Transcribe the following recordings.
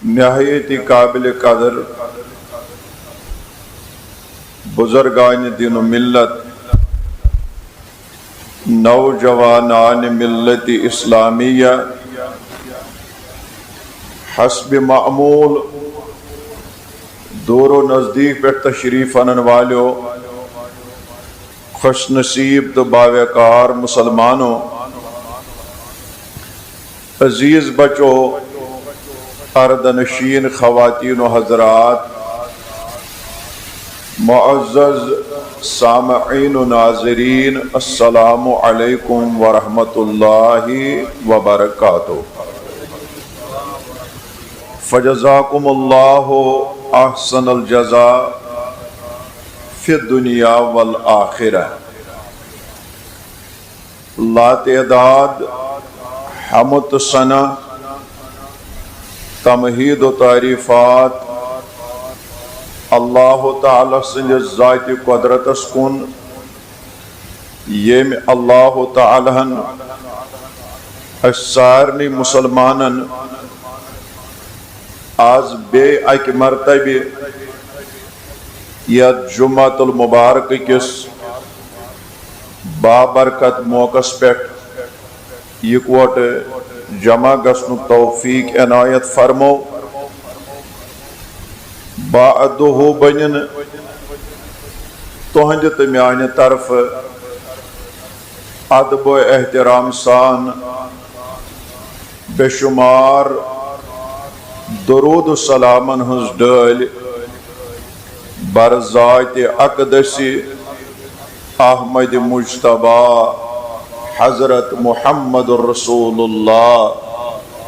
نہایت قابل قدر بزرگان دین و ملت، نوجوانان ملت اسلامیہ، حسب معمول دور و نزدیک پہ تشریف انن والو خوش نصیب تو باوقار مسلمانوں، عزیز بچوں، اردنشین خواتین و حضرات، معزز سامعین و ناظرین، السلام علیکم ورحمۃ اللہ وبرکاتہ۔ فجزاکم اللہ احسن الجزاء فی الدنیا والآخرہ۔ لا تعداد حمد ثنا، تمہید و تعریفات اللہ تعالی سندس ذات قدرت کن، یم اللہ تعالی سارنی مسلمانن آز بے اک مرتبہ یا جمعۃ المبارک کس بابرکت موقع پہ یکوٹ جمع گسن توفیق عنایت فرمو۔ بعدہ بنن تہند تو میانہ طرف ادب و احترام سان بے شمار درود و سلامن ہنز ڈال بر ذات اقدسی احمد مجتبی حضرت محمد رسول اللہ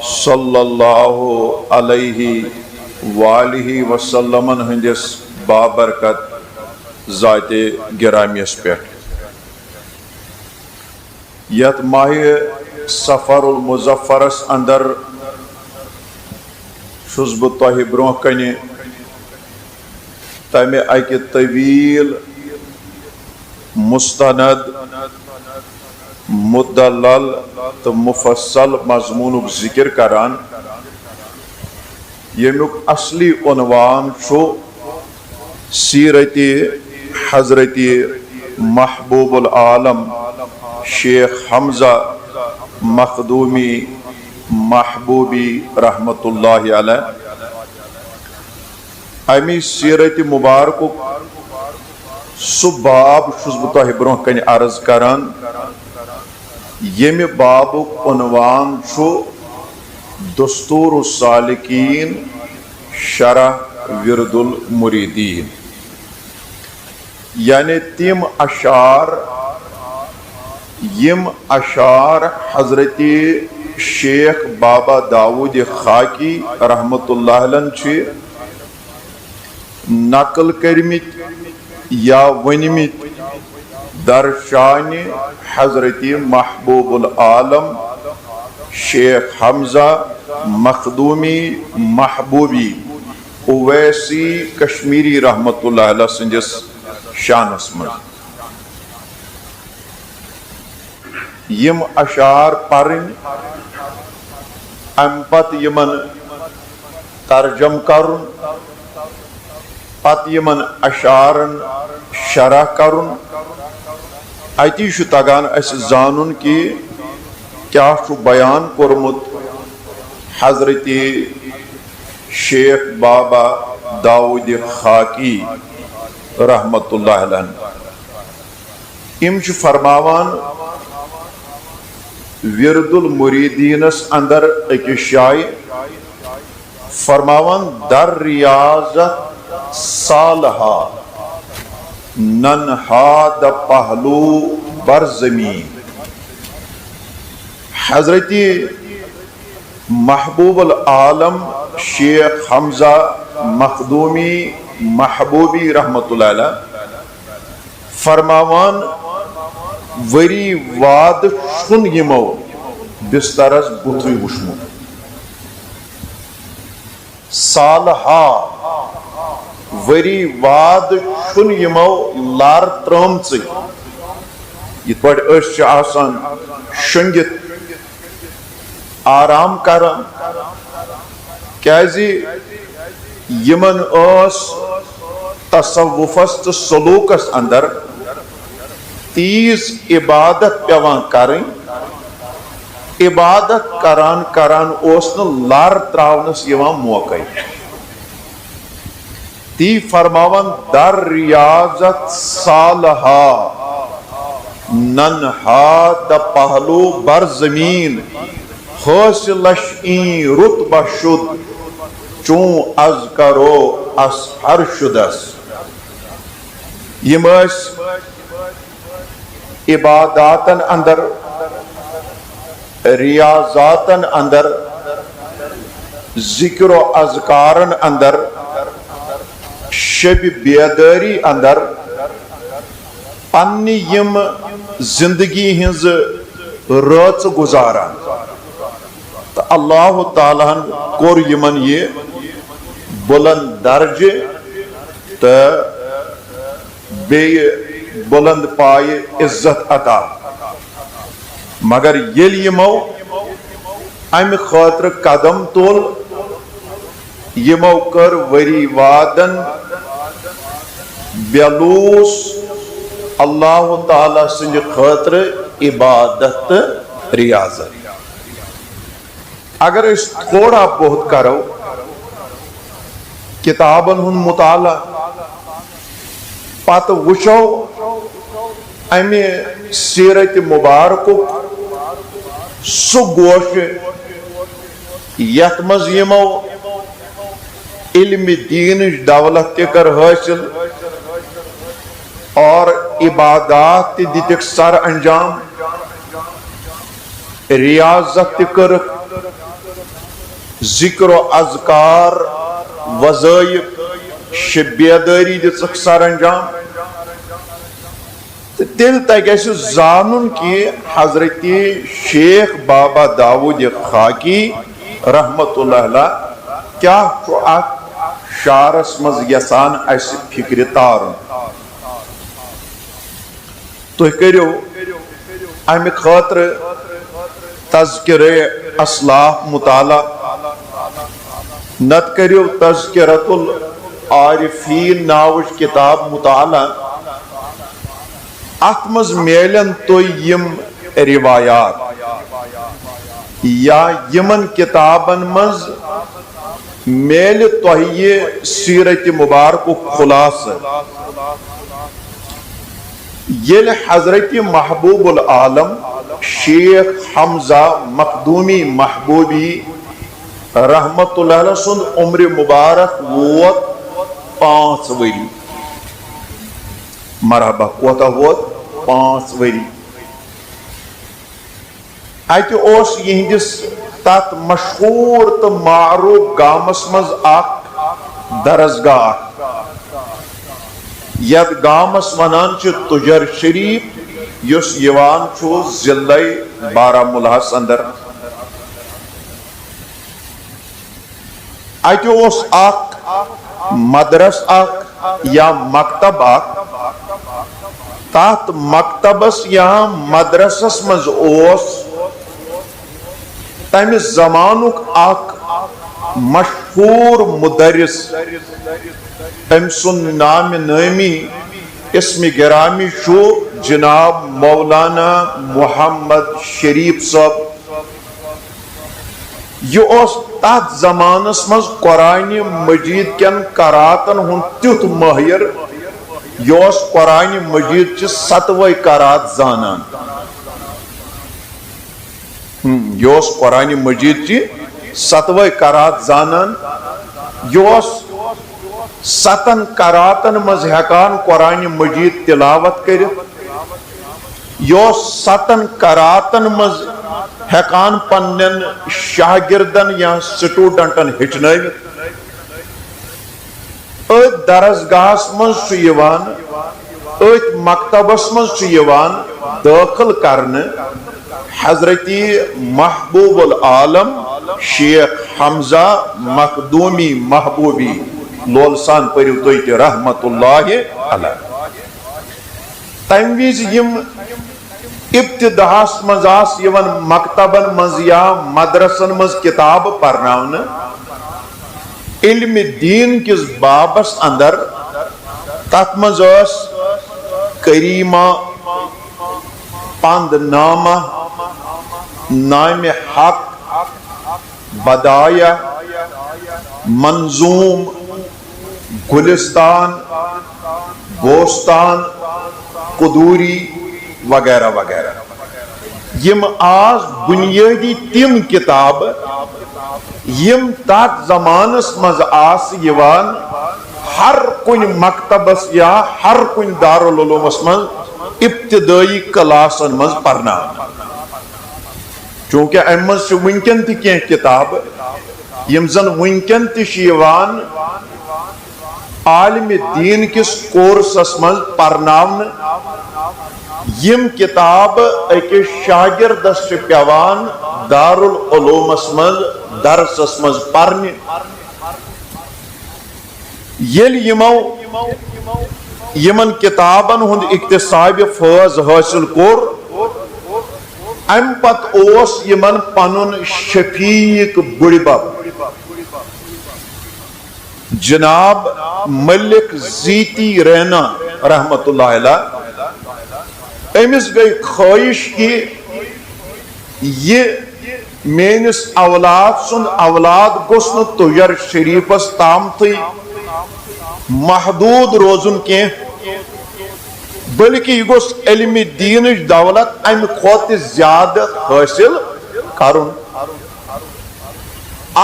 صلی اللہ علیہ وآلہ وسلم ہندس بابرکت ذات گرامیس پہ یت ماہ سفر المظفرس اندر چھس بہ تہ برہ کنہ تمہ اکہ طویل مستند مدلل تو مفصل مضمون ذکر کران، یمیک اصلی عنوان چھو سیرت حضرت محبوب العالم شیخ حمزہ مخدومی محبوبی رحمت اللہ علیہ۔ امی سیرت مبارک سہ باب چھس بہ تہ برہ کن عرض کران، یمہ بابک عنوان چھو دستور السالکین شرح ورد المریدین، یعنی تم اشعار یم اشعار حضرت شیخ بابا داود خاکی رحمت اللہ علیہ نقل کرمت یا ونمت در شان حضرت محبوب العالم شیخ حمزہ مخدومی محبوبی اویسی کشمیری رحمت اللہ علیہ سندس شانس من یم اشعار پرن ام پت یمن ترجم کرن پت یمن اشعارن شرح کرن اتی شو تگان اس زانن کی کیا شو بیان کرمت حضرت شیخ بابا داود خاکی رحمت اللہ علیہ۔ ام چھ فرماوان ورد المریدینس اندر ایک شائی فرماوان در ریاضت صالحہ ننہا دا پہلو بر زمین۔ حضرت محبوب العالم شیخ حمزہ مخدومی محبوبی رحمت اللہ علیہ فرماوان وری واد شن یمو بسترس بطری وشمو صالحہ وری واد شن یمو لار ترمچ یہ پڑھ اس آسان شنگت آرام کرن کیازِ یمن اس تصوفس تو سلوکس اندر تیز عبادت پیوان کریں، عبادت کران کران اس لار تراونس یوان موقع تی فرماون در ریاضت سالہا ننہا دا پہلو بر زمین حاصلش این رتبہ شد چون از کرو اس ہر شدس. یم عباداتن اندر، ریاضاتن اندر، ذکر و اذکارن اندر، شب بیداری اندر پنی یم زندگی ہنز رات گزاران. تو اللہ تعالیٰ کور یمن یہ بلند درجے تو بے بلند پائے عزت عطا. مگر یل یمو ام خاطر قدم تول، یمو کر وری وادن بیلوس اللہ تعالیٰ سنج خاطر عبادت ریاضت. اگر اس تھوڑا بہت کرو کتابن ہن مطالعہ پت وچو امی سیرت مبارک سو گوش یت مز یمو علم دین دولت کر حاصل اور عبادات دتک سر انجام، ریاضت کر، ذکر و اذکار وظائف شب بیداری دتک سر انجام. تیل تگیس زانن کی حضرت شیخ بابا داود خاکی رحمت اللہ علیہ کیا چھو اک شارس مز یسان اس فکر تارن. تو کریو امی خاطر تذکر اسلاف مطالعہ، نت کریو تذکرت العارفین ناوش کتاب مطالعہ. ات مز میلن تو یم روایات یا یمن کتابن مز میل تو یہ سیرت مبارک خلاص یل حضرت محبوب العالم شیخ حمزہ مخدومی محبوبی رحمت اللہ علیہ سند عمر مبارک ووت 5 وری. مرحبا کوتا ووت 5 وری. ایتی اوس یہندس تات مشہور تو معروف گامس مز اک درسگاہ ید گامس ونان چھ تجر شریف یس یوان چھو ضلع بارہمولہس اندر. ایتی اوس اک مدرس اک یا مکتب اک، تات مکتبس یا مدرسس مز اوس تمہ زمانک اک مشہور مدرس، ام سن نام نامی اسم گرامی شو جناب مولانا محمد شریف صاحب. یہ اس تات زمانس مز قرآن مجید کن قراتن ہن تیت ماہر، یہ اس قرآن مجید چھ 7 قرات زانان. یہ اس قرآن مجید چھ 7 قرات زانان. یہ اس 7 قراتن مز ہیکان قرآن مجید تلاوت کرت. یہ 7 قراتن مز ہیکان پنن شاگردن یا سٹوڈنٹن ہچنائیت. ایت درسگاہس مز چھ یوان، ایت مکتبس مز چھ یوان داخل کرنے حضرت محبوب العالم شیخ حمزہ مخدومی محبوبی لولسان پریو تویت رحمت اللہ علیہ. تنویز یم ابتداس مزاس یون مکتبن مز یا مدرسن مز کتاب پرناون علم دین کس بابس اندر تت مز کریمہ، پند نامہ، نام حق، بدایہ، منظوم، گلستان، بوستان، قدوری وغیرہ وغیرہ. یم آز بنیادی تم کتاب یم تات زمانس مز آس یوان ہر کن مکتبس یا ہر کن دارالعلومس مز ابتدائی کلاسن مز پرنا. چونکہ ام مز ونکن تہ کی کتاب یم زن ونکن تہ یوان عالم دین کس کورسس مز پرناون. یم کتاب اکس شاگردس پیوان دارالعلومس مز درسس مز پرنہ. یل یمن کتابن ہند اکتساب فیض حاصل کور ام پت اوس یمن پنن شفیق بڑبب جناب ملک زیتی رینا رحمت اللہ علیہ امس گئی خواہش کہ یہ میانس اولاد سن اولاد گوس نا تجر شریفس تام محدود روزن کی بلکہ یہ گوس علم دین دولت ام کھوت زیادہ حاصل کرن.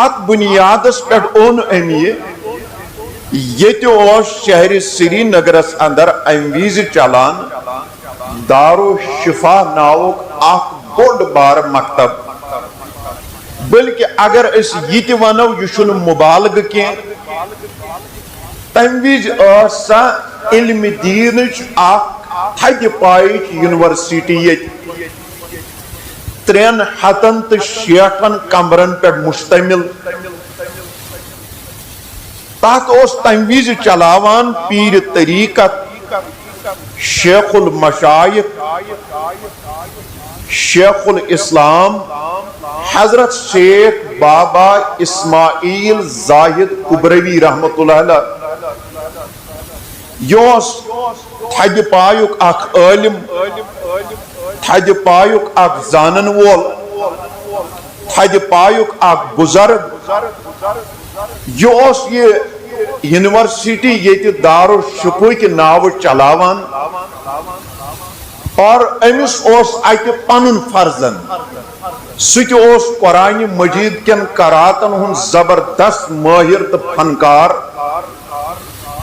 ات بنیادس پہ اون امی یہ شہر سری نگرس اندر ام ویز چلان دارو شفا ناوک اخ بوڑ بار مکتب. بلکہ اگر اس یہ ونو یہ مبالغ کی تم وز سا علم دین تھد پائچ یونیورسٹی یہ 360 کمرن پہ مشتمل. تات تم وز چلاوان پیر طریقت شیخ المشائخ شیخ الاسلام حضرت شیخ بابا اسماعیل زاہد کبروی رحمت اللہ علیہ. یوس تھد پایک اخ عالم، تھد پایک اخ زانن وول، تھد پایک اخ بزرگ. یہ یونیورسٹی یہ دارالشفا کے ناو چلاوان اور امس اتہ پنن فرزن سہ قرآن مجید کن قراتن ہن زبردست ماہر تو فنکار.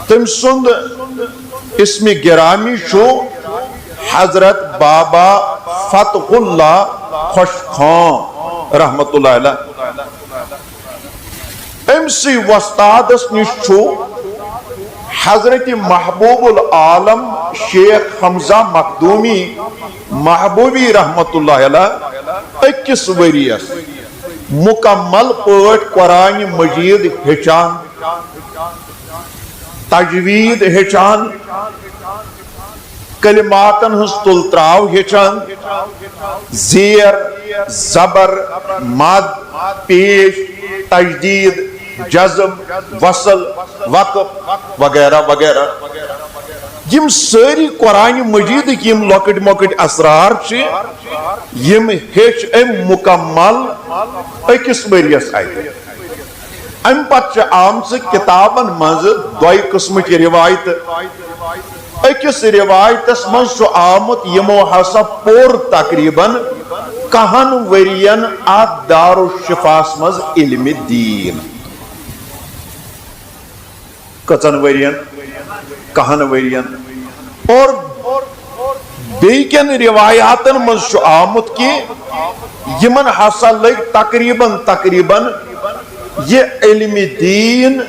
تم سند اسم گرامی شو حضرت بابا فتح اللہ خوش خان رحمت اللہ علیہ. امسی وستادس نش چھو حضرت محبوب العالم شیخ حمزہ مخدومی محبوبی رحمت اللہ علیہ 21 وریس مکمل پٲٹھۍ قرآن مجید ہیچان، تجوید ہیچان، کلماتن ہنس تل تراو ہیچان، زیر، زبر، مد، پیش، تجدید، جزم، وصل، وقف وغیرہ وغیرہ. یم ساری قرآن مجید یم لکٹ مکٹ اسرار یم ہیچ ام مکمل 21 وریس آئی. ام پتہ آمژ کتابن مز دوئی قسم کی روایت. اکس روایتس مز آمت یمو ہسا پور تقریباً 10 ورین ات دارالشفاس مز علم دین. کتن ورین 10 ورین. اور بیکن روایاتن مز آمت کہ یمن ہسا لگ تقریباً یہ علم دین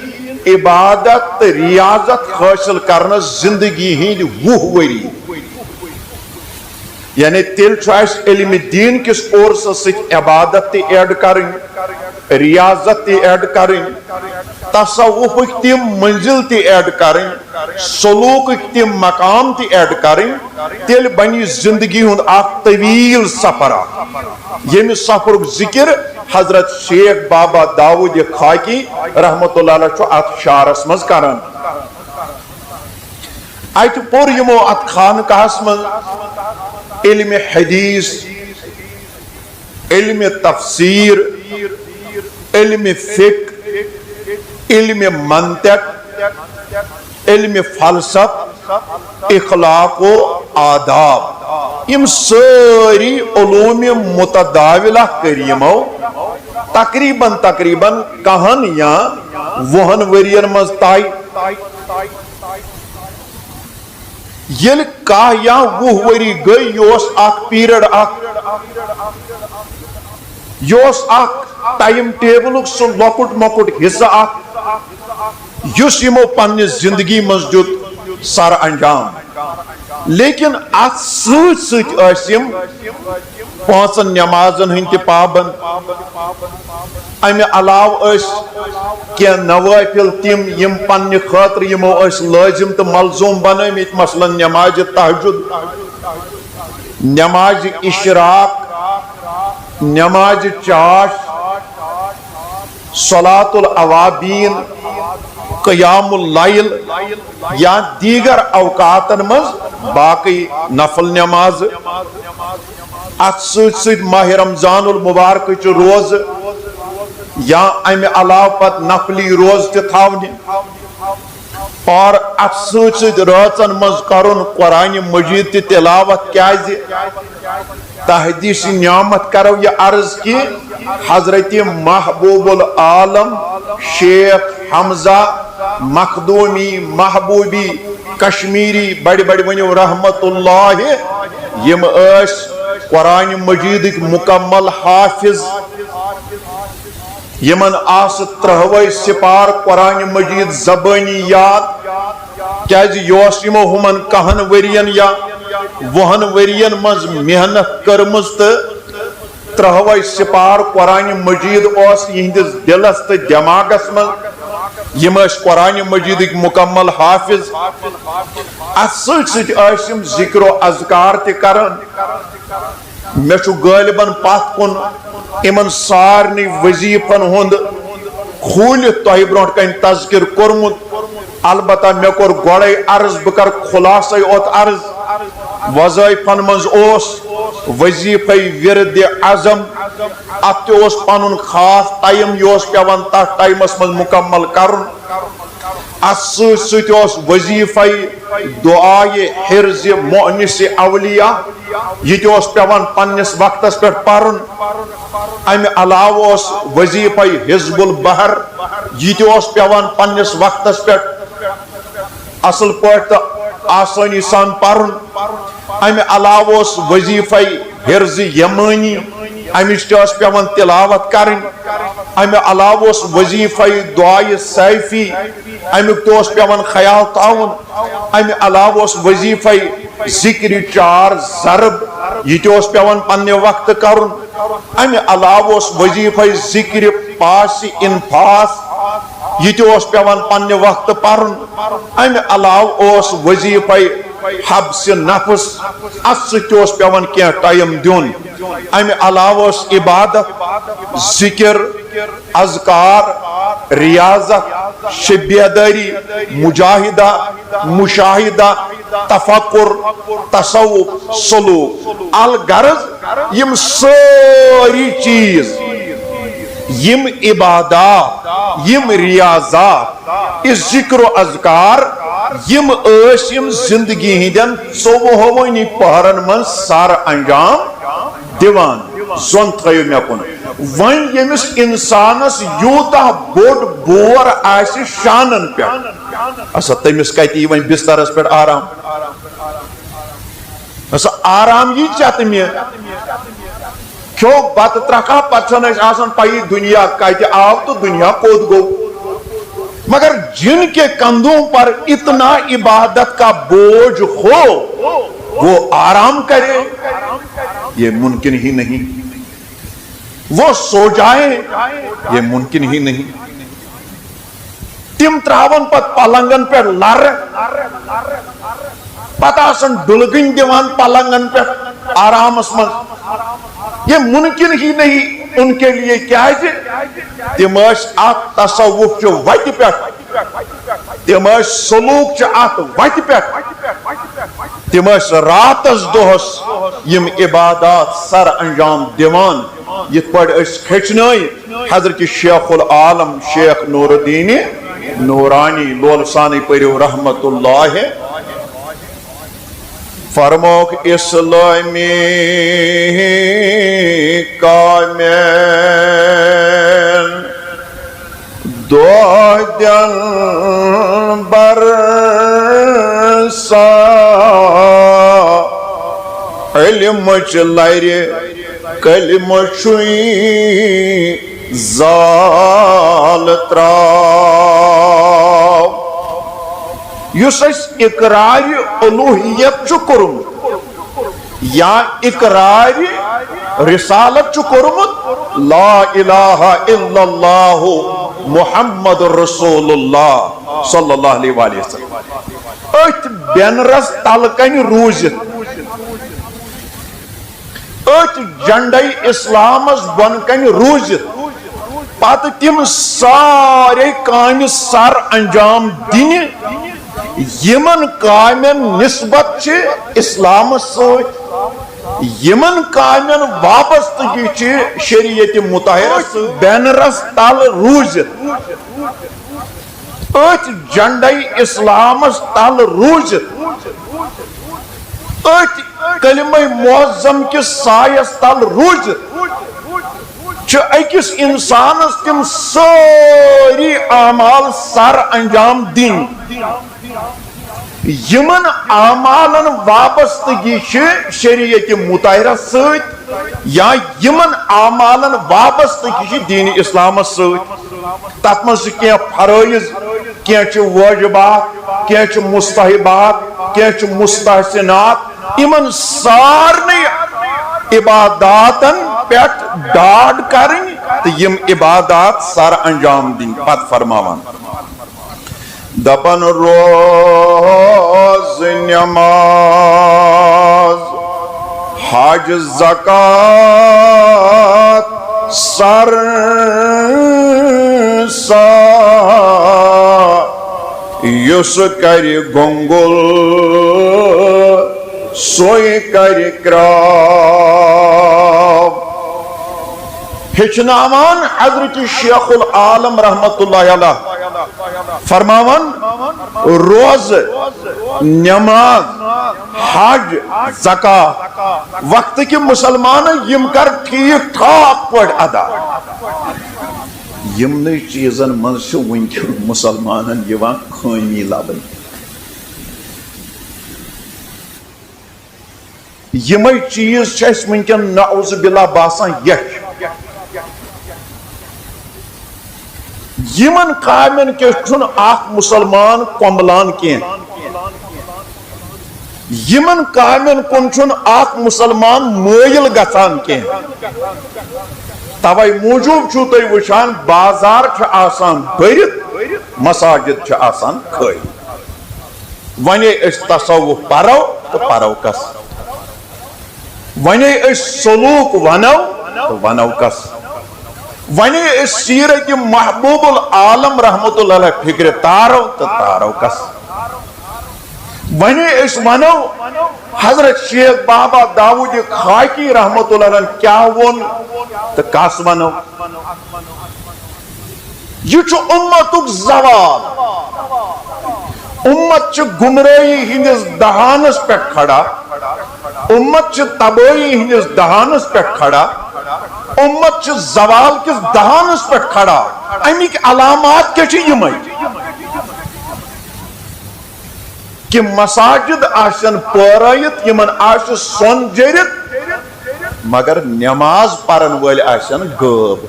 عبادت ریاضت حاصل کرنا زندگی ہند 20 وری. یعنی تیل علم دین کس کورس ست عبادت تی ایڈ کریں، ریاضت تی ایڈ کریں، تصوف تم منزل تی ایڈ کریں، سلوک تم مقام تی ایڈ کریں. تیل بنی زندگی ہند اخ طویل سفر. یم سفر ذکر حضرت شیخ بابا داود خاکی رحمت اللہ علیہ ات شعرس مز کران ات پور یمو ات خانقاہس مز علم حدیث علم تفسیر علم فقہ علم منطق علم فلسفہ اخلاق و آداب یم ساری علوم متداولہ کریمو تقریباً کہن یا وہن ورین مز تائی یل کہا یا وہ وری گئی یوس اک پیریڈ یوس اک ٹائم ٹیبل سو لکٹ مکٹ حصہ اک یس یمو پنہ زندگی مز دیت سر انجام لیکن ات ستم پانچن نمازن ہند پابند امہ علاوہ کی نوافل تم یم پنہ خاطر یمو لازم تو ملزوم بنامت مثلا نماز تہجد نماز اشراق نماز چاش صلاۃ الاوابین قیام اللیل یا دیگر اوقاتن مز باقی نفل نماز ات ست ماہ رمضان المبارک چ روز یا امہ علاوہ پت نفلی روز تھاونہ اور ات ست راتن مز کرن قرآن مجید تلاوت کیازِ تحدیث نعمت کرو یہ عرض کی حضرت محبوب العالم شیخ حمزہ مخدومی محبوبی کشمیری بڑی بڑی ونیو رحمت اللہ یم قرآن مجید مکمل حافظ یمن آس ترہوئی سپار قرآن مجید زبانی یاد کیاز یوس یمو ہمن کہن ورین یا وہن ورین مز محنت کرمز ترہوئی سپار قرآن مجید اوس یہندس دلس تو دماغس مز یم قرآن مجید مکمل حافظ ات ستم ذکر و اذکار تران میں غالباً پت کن امن سارنی وظیفن ہند کھولت تہ برونٹ کن تذکر کورمت البتہ مے کور گوڑے عرض بہ کر خلاصے اوت عرض وظائفن مز اوس وظیفہ ورد اعظم ات اوس پنن خاص ٹائم یوس پیوان تتھ ٹائمس مز مکمل کرن ات ست وظیفہ دعائے حرز مؤنس اولیاء یہ پیوان پنس وقتس پہ پرن امہ علاوہ وظیفہ حزب البحر یہ پیوان پنس وقتس پہ اصل پہ آسانی سان پرن امہ علاوہ وظیفہ حرز یمانی امچ پیوان تلاوت کرن امہ علاوہ وظیفہ دعائے سیفی امیک تو پیوان خیال تعاون امہ علاوہ وظیفہ ذکر چار ضرب یہ پیوان پنہ وقت کرن امہ علاوہ وظیفہ ذکر پاس انفاس یہ پیوان پنہ وقت پرن امہ علاوہ وظیفہ حبس نفس ات ست پیوان کی ٹائم دیون امہ علاوہ عبادت ذکر اذکار ریاضت شب بیداری مجاہدہ مشاہدہ تفکر تصوف سلوک الغرض یم ساری چیز یم عبادات یم ریاضات اس ذکر و اذکار یم زندگی ہندین 24 پہرن من سار انجام دیوان زون تھیو مے کن ون یمس انسانس یوتا بوڑ بور آسی شانن پہ اسا تمس کتی ون بسترس پہ آرام اسا آرام یہ چاہتے میں کیوں بات ترکا پچھن آسان پائی دنیا کتی آو تو دنیا کود گو مگر جن کے کندھوں پر اتنا عبادت کا بوجھ ہو وہ آرام کرے یہ ممکن ہی نہیں، وہ سو جائیں یہ ممکن ہی نہیں، تم تراون پت پلنگن پہ لر پتہ سن ڈلگن دیوان پلنگن پہ آرام اسمن، یہ ممکن ہی نہیں ان کے لیے کیا ہے تم ات تصوف چ وت پہ تم سلوک چ ات وت پہ تم راتس دہس یم عبادات سر انجام دیوان یت پڑ کھچن حضرت شیخ العالم شیخ نور الدین نورانی لولسانی پریو رحمت اللہ فرموک اسلامی کامل دو دن برسا علم چلائر کلم چوئی زال تراو یس اقرار الوہیت چھ کورمت یا اقرار رسالت چھ کورمت لا الہ الا اللہ محمد رسول اللہ صلی اللہ علیہ وآلہ وسلم ات بینرس تلکن روزت ات جنڈی اسلامس بنکن روزت پتہ تم سارے کام سر انجام دن یمن کامن نسبت اسلام ست یمن کامن وابستگی شریعت مطہرہ بینرس تل روزت ات جنڈی اسلامس تل روزت ات کلمہ معظم کس سایس تل روزت اکس انسانس تم ساری اعمال سر انجام دن یمن اعمالن وابستگی شریعت مطہرہ ست یا یمن اعمالن وابستگی دین اسلام ست تت من کی فرائض کی واجبات کی مستحبات کی مستحسنات امن سارے عباداتن پیٹ ڈاڈ کریں تو یم عبادات سر انجام دیں پت فرماوان دپن روز نماز حج زکات سر سا یس کر گنگل سوئی کر کراب ہچناوان حضرت شیخ العالم رحمت اللہ علیہ فرماوان روز نماز حج زکات وقت کی مسلمان یم کر ٹھیک ٹھاک پڑ ادا یمن چیزن من سے ونکن مسلمانن یوان خامی لبن یمن چیز چیس ونکن نعوذ باللہ باسان یک یمن قائمن کے چھن آخ مسلمان کمبلان کین یمن قائمن کن چھن آخ مسلمان مائل گسان کین توائی موجود چھو تی وشان بازار چھ آسان بھرت مساجد چھ آسان کھائی ونے اس تصوف پرو تو پرو کس ونے اس سلوک ونو تو ونو کس ونے اس سیرت محبوب العالم رحمت اللہ علیہ فکر تارو تو تارو کس ونے اس ونو حضرت شیخ بابا داود خاکی رحمت اللہ علیہ کیا ون تو کس ونو یہ چھو امتک زوال امت چھ گمراہی ہندس دہانس پہ کھڑا امت چھ تباہی ہندس دہانس پہ کھڑا امت چھ زوال کس دہانس پہ کھڑا امیک علامات کے چھ یمائی کہ مساجد آشن پورایت یمن آش سون جیرت مگر نماز پرن وال آشن غب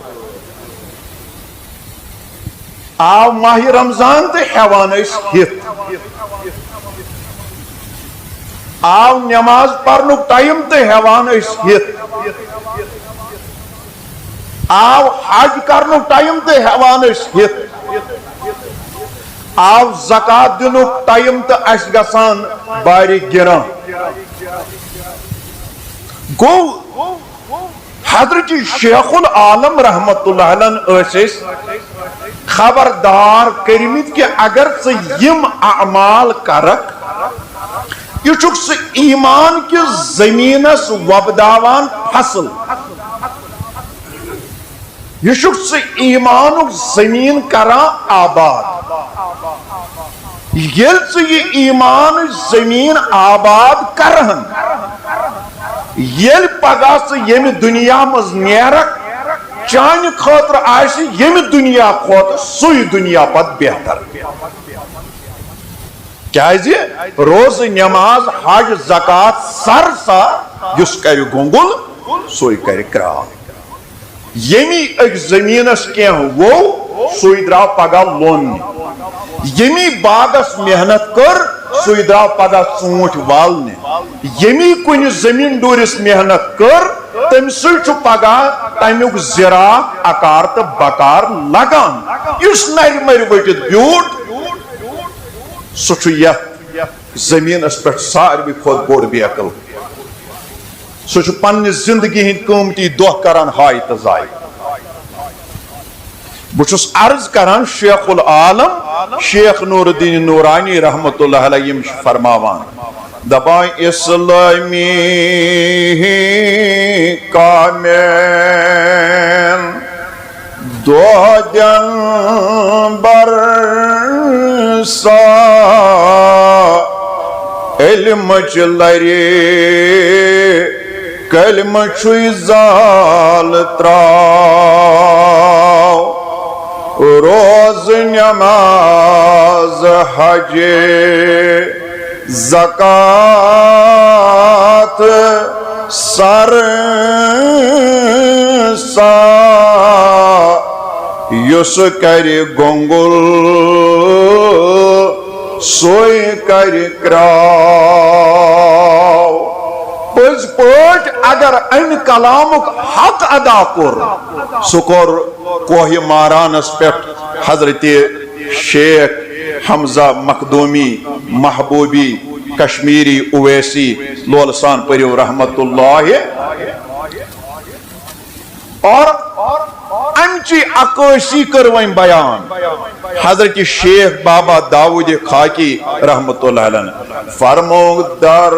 آو ماہ رمضان تے حیوان اس ہت آو نماز پرنک ٹائم تے حیوان اس ہت آو حج کرنک ٹائم تے حیوان اس ہت آو زکاة دنک ٹائم تے اس گسان باری گران گو حضرت شیخ العالم رحمت اللہ علیہ خبردار کرمت کہ اگر یم اعمال کرک یہ چھک سے ایمان کی زمینس وبداوان فصل یہ چھک سے ایمان زمین کران آباد یل سے یہ ایمان زمین آباد کرہن یل پگہ سے یم دنیا مز نیرک چان خاطر آئیسی یم دنیا خاطر سوی دنیا پت بہتر کیازِ روز نماز حج زکات سر سا یس کر گنگل سوی کر کرا یمی ایک زمینس کیا وہ سوی درا پگہ لون یمی باغس محنت کر سوی درا پگہ ژوٗنٛٹھۍ والنے یمی کن زمین ڈورس محنت کر تم سو پگہ تمیک زراعت اکار تو بکار لگان اس نر مر وٹت بیوٹ سہ زمینس پہ ساروی کھت بوڑ بیکل سہ پنہ زندگی ہند قیمتی دہ کران ہائے تو ضائع بہس عرض کران شیخ العالم شیخ نور الدین نورانی رحمت اللہ علیہ فرماوان دپان اسلامی کامل دو دن برسا علم چلری کلم چھوئی زال تراو روز نماز حج زکات سر سا یس کر گنگل سوئی کر کراو پز پوٹ اگر ان کلامک حق ادا کر سکر کوہ مارانس پہ حضرت شیخ حمزہ مخدومی محبوبی کشمیری اویسی لولسان پریو رحمت اللہ اور امچی عکاسی کروائیں بیان حضرت شیخ بابا داود خاکی رحمت اللہ علیہ فرمو در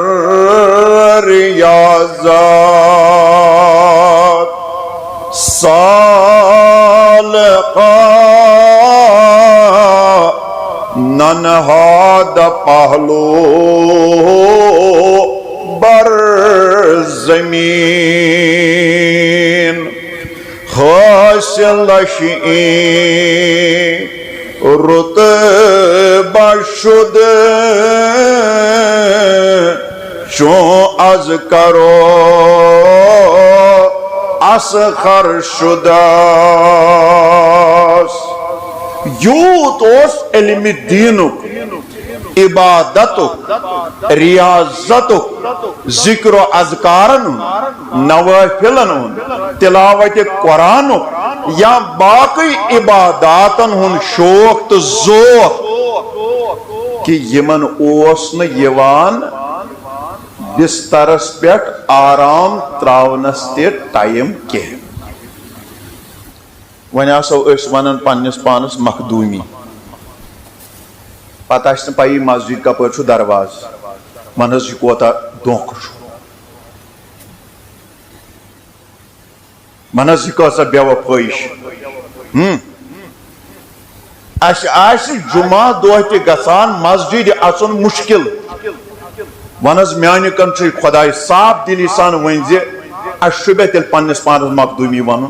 ریاضات صالقہ ننہاد پہلو بر زمین حاصل شئیں رتبہ شد چون از کرو اسخر شداس یوت اس علم دینک عبادتک ریاضتک ذکر و اذکارن نوافلن تلاوت قرآنک یا باقی عباداتن ہن شوق تو ذوق کہ یمن اوس نہ یوان بسترس پیٹھ آرام تراونس تے ٹائم کی ون آسو اس ونن پنس پانس مخدومی پتہ اس پائی مسجد کپر چھو درواز منس یہ کوتا دھوکہ چھو منس یہ کوتا بے وفائش اس جمعہ دہ تہ گژھان مسجد اژن مشکل ونس میانہ کن خدائے صاف دلی سان ون زِ اس شبہ تیل پنس پانس مخدومی ون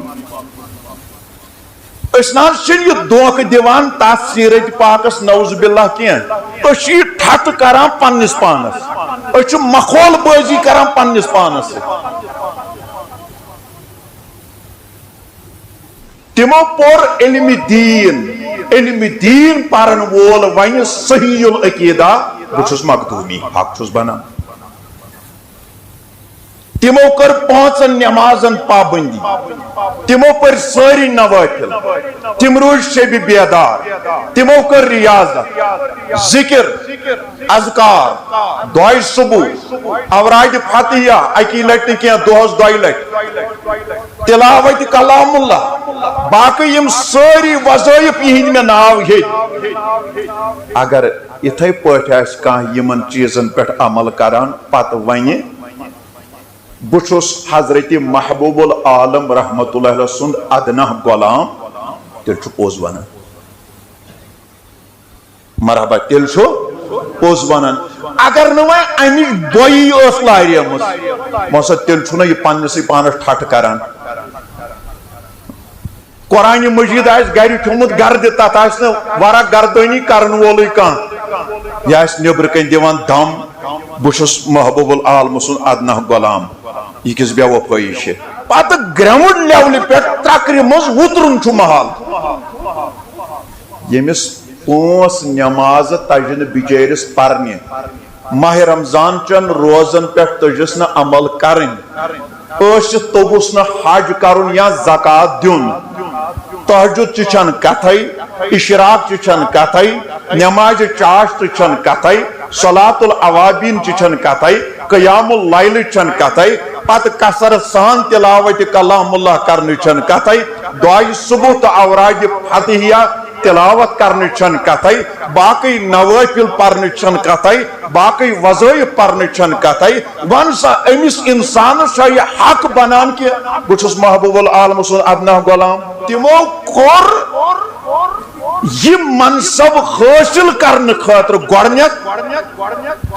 اسنان یہ دھوکہ دیوان تس سیرت پاکس نعوذ باللہ کیا ٹھٹ کران پنس پانس مخول بازی کران پنس پانس تمو پور علم دین پرن وول ون صحیح العقیدہ بہس مخدومی حق چھس بنان تمو کر 5 نمازن پابندی تمو پر ساری نوافل تم روز شب بیدار تمو کر ریاضت ذکر اذکار دعائی صبح اوراد فتحیہ اکی لٹ کیا 2 لٹ تلاوت کلام اللہ باقی یم ساری وظائف یہند میں ناو ہے اگر اتھے پٲٹھۍ آسہِ کانٛہہ یمن چیزن پٮ۪ٹھ عمل کران پتہٕ ونہِ بہٕ چھُس حضرت محبوب العالم رحمت اللہ علیہ سُنٛد ادنا غلام تیٚلہِ چھُ پوٚز ونان مرحبا تیٚلہِ چھُ پوٚز ونان اگر نہٕ وۄنۍ امِچ بۄیی ٲس لاریمٕژ ماسا تیٚلہِ چھُنہ یہِ پننسٕے پانس ٹھٹھٕ کران قرآن مجید آسہِ گرِ تھوٚمُت گردِ تتھ آسہِ نہٕ ورق گردٲنی کرن وولٕے کانٛہہ یہِ آسہِ نیٚبرٕ کنۍ دِوان دم بہٕ چھُس محبوب العالم سُنٛد ادنا غلام یہِ کِژھ بے وفٲیی چھِ پتہٕ گراوُنڈ لیولہِ پٮ۪ٹھ ترکرِ منٛز وُترُن چھُ محال ییٚمِس 5 نٮ۪مازٕ تجہِ نہٕ بِچٲرِس پرنہِ ماہ رمضان چن روزن پٮ۪ٹھ تٔجِس نہٕ عمل کرٕنۍ ٲسِتھ توٚگُس نہٕ حج کرُن یا زکات دیُن تہجد چہِ چھنہٕ کتھے اشراق چہِ چھنہٕ کتھے نمازِ چاش تہِ چھنہٕ کتھے صلاۃ الاوابین چہِ چھنہٕ کتھے قیام اللیل چھنہٕ کتھے پتہٕ کثرت سان تلاوت کلام اللہ کرنٕچ چھنہٕ کتھے دعائے صبح تہٕ اورادِ فتحیہ تلاوت کرنٕچ چھنہٕ کتھے باقی نوافل پرنٕچ چھنہٕ کتھے باقی وظائف پرنٕچ چھنہٕ کتھے ون سا أمِس انسانس چھا یہِ حق بنان کہ بہٕ چھُس محبوب العالم سُنٛد ادنا غلام تِمو کوٚر یہ منصب حٲصِل کرنہٕ خٲطرٕ گۄڈٕنیتھ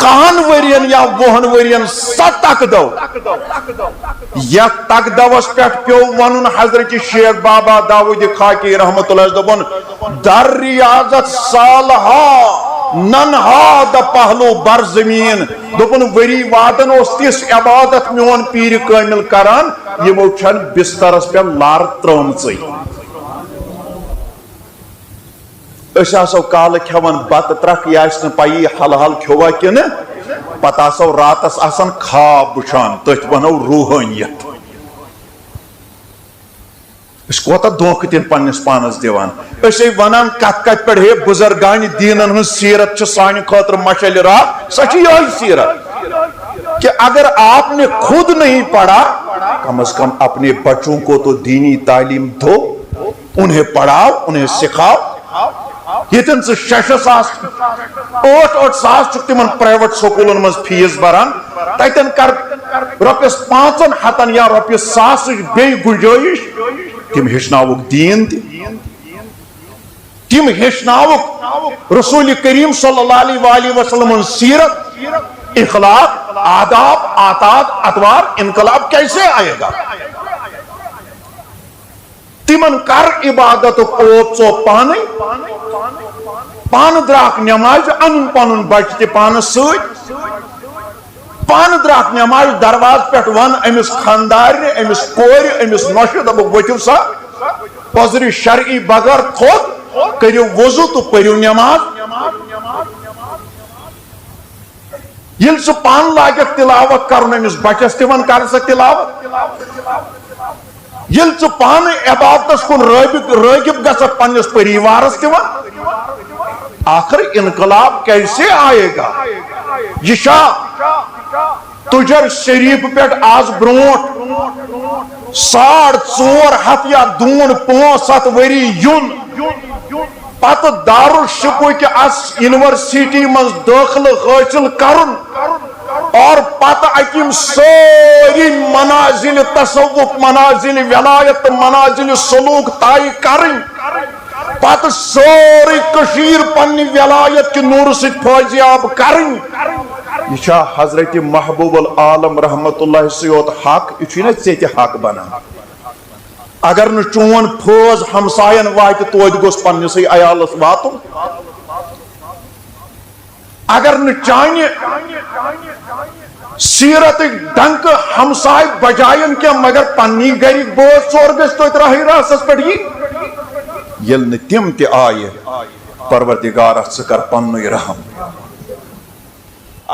10 ؤرین یا 20 ؤرین سۄ تقدو یتھ تقدوس پٮ۪ٹھ پیوٚو ونُن حضرت شیخ بابا داؤد خاکی رحمت اللہ دوٚپُن در ریاضت سالہا ننہاد پہلو بر زمین دوٚپُن ؤری وادن اوس تِژھ عبادت میون پیٖرِ کٲمِل کران یِمو چھنہٕ بسترس پٮ۪ٹھ لر ترٲمژٕے أسۍ آسو کالہٕ کھٮ۪وان بتہٕ ترکھ یہِ آسہِ نہٕ پیی حل حل کھیوٚوا کِنہٕ پتہٕ آسو راتس آسان خواب وٕچھان تٔتھۍ ونو روحٲنیت أسۍ کوتاہ دھوکہٕ تِم پننس پانس دِوان أسے ونان کتھ کتھ پٮ۪ٹھ ہے بُزرگانہِ دیٖنن ہٕنٛز سیرت چھِ سانہِ خٲطرٕ مشعلہِ راہ سۄ چھِ یِہوٚے سیرت کہ اگر آپ نے خود نہیں پڑھا کم از کم اپنے بچوں کو تو دینی تعلیم دو انہیں پڑھاؤ انہیں سکھاؤ یتن سے 6 ساس 8 ساس چھُکھ تِمن پرائیویٹ سکوٗلن منٛز فیس بران تتٮ۪ن کر رۄپیس 5 ہتن یا رۄپیس 1,000 بیٚیہِ گُنجٲیش تِم ہیٚچھناوُکھ دیٖن تہِ تِم ہیٚچھناوُکھ رسول کریم صلی اللہ علیہ وآلہ وسلم ہٕنٛز سیرت اخلاق آداب آداد اطوار انقلاب کیسے آئے گا تِمن کر عبادتُک اوپ ژوپ پانے پانہٕ درٛاکھ نٮ۪مازِ انُن پنُن بچہِ تہِ پانس سۭتۍ پانہٕ درٛاکھ نٮ۪مازِ درواز پٮ۪ٹھ ون أمِس خاندارنہِ أمِس کورِ أمِس نۄشہِ دوٚپُکھ ؤتھِو سا پۄزرِ شرعی بغٲر تھوٚد کٔرِو وضوٗ تہٕ پٔرِو نٮ۪ماز ییٚلہِ ژٕ پانہٕ لاگکھ تلاوت کرُن أمِس بچس تہِ ون کر سا تلاوت ییٚلہِ ژٕ پانہٕ عبادتس کُن رٲغِب گژھکھ پننس پریوارس تہِ ون آخر انقلاب کیسے آئے گا یہ تجر شریف پہ آز برونٹ 450 یا 5-7 ؤری یُن پتہ دارالشکوہ کہ اس یونیورسٹی مز داخل حاصل کرن اور پتہ اکیم ساری منازل تصوف منازل ولایت منازل سلوک طے کرن پتہ سوری کشیر پنی ولایت کی نور سے فیضیاب کرن یہ حضرت محبوب العالم رحمت اللہ سیوت حق یہ ژےٚ تہِ حق بنان اگر نہ چون پھٲز ہمساین واتہِ توتہِ گوٚژھ پننسٕے عیالس واتُن اگر نہ چانہِ سیرتٕکۍ ڈنکہٕ ہمساے بجاین کینٛہہ مگر پننی گرِکۍ بٲژ ژور گژھِ توتہِ راہی راسس پٮ۪ٹھ یی ییٚلہِ نہٕ تِم تہِ آیہِ پروردگارا ژٕ کر پننُے رحم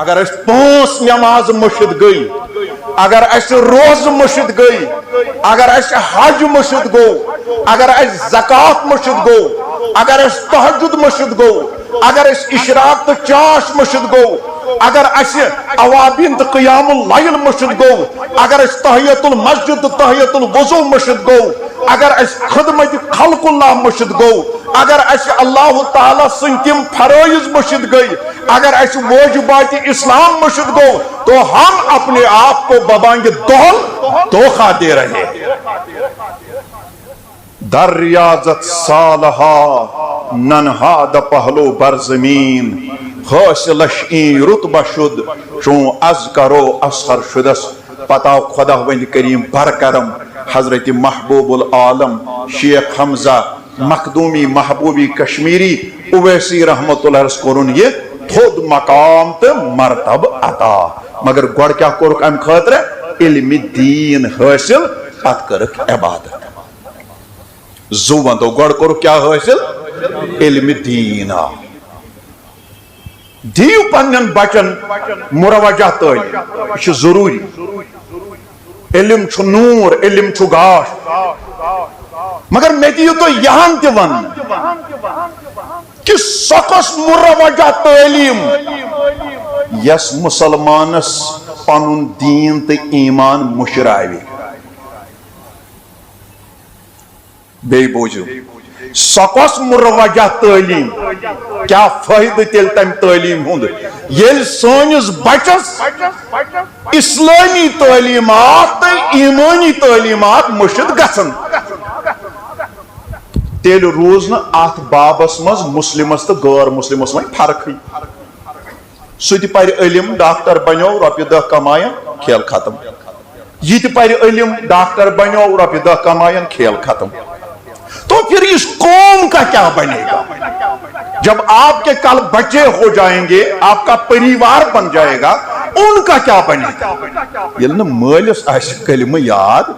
اگر اس 5 نماز مشد گئی اگر اس روز مشد گئی اگر اس حج مشد گو اگر اس زکات مشد گو اگر اس تہجد مشد گو اگر اس اشراق تو چاش مشد گو اگر اس اوابین تو قیام اللیل مشد گو اگر اس تحیت المسجد تحیت الوضو مشد گو اگر اس خدمت خلق اللہ مشد گو اگر اس اللہ تعالی سن تم فرائض مشد گئی اگر اس واجبات اسلام مشد گو تو ہم اپنے آپ کو ببانگ دول دھوکہ دے رہے ہیں. در ریاضت صالحہ ننہاد پہلو بر زمین حاصلش این رتبہ شد چون از کرو اصغر شدس. پتہ خدا وند کریم برکرم حضرت محبوب العالم شیخ حمزہ مخدومی محبوبی کشمیری اویسی رحمت اللہ علیہ کورن یہ تھود مقام تو مرتب عطا مگر گوڑ کیا کورک ام خاطر علم دین حاصل پت کرک عبادت. زو بندو گوڑ کورک کیا حاصل علم دین. دیو پنن بچن مروجہ تعلیم یہ ضروری. علم چھ نور علم چھ گاش مگر میں دیو تو یہاں تی ون کہ سکس مروجہ تعلیم یس مسلمانس پنن دین تے ایمان مشراوی. بے بوجھو سکس مروجہ تعلیم کیا فائدہ تیل تم تعلیم ہند یل سونس بچس اسلامی تعلیمات ایمانی تعلیمات مشد گسن تیل روز نا ات بابس مز مسلمس تو غیر مسلمس میں فرق ہی. سہ تہ پرِ علم ڈاکٹر بنو رۄپیہِ دہ کمائن کھیل ختم. یہ تہ پرِ علم ڈاکٹر بنو رۄپیہِ دہ کمائن کھیل ختم. تو پھر اس قوم کا کیا بنے گا جب آپ کے کل بچے ہو جائیں گے آپ کا پریوار بن جائے گا ان کا کیا بنے گا. یل نا مالس آس کلمہ یاد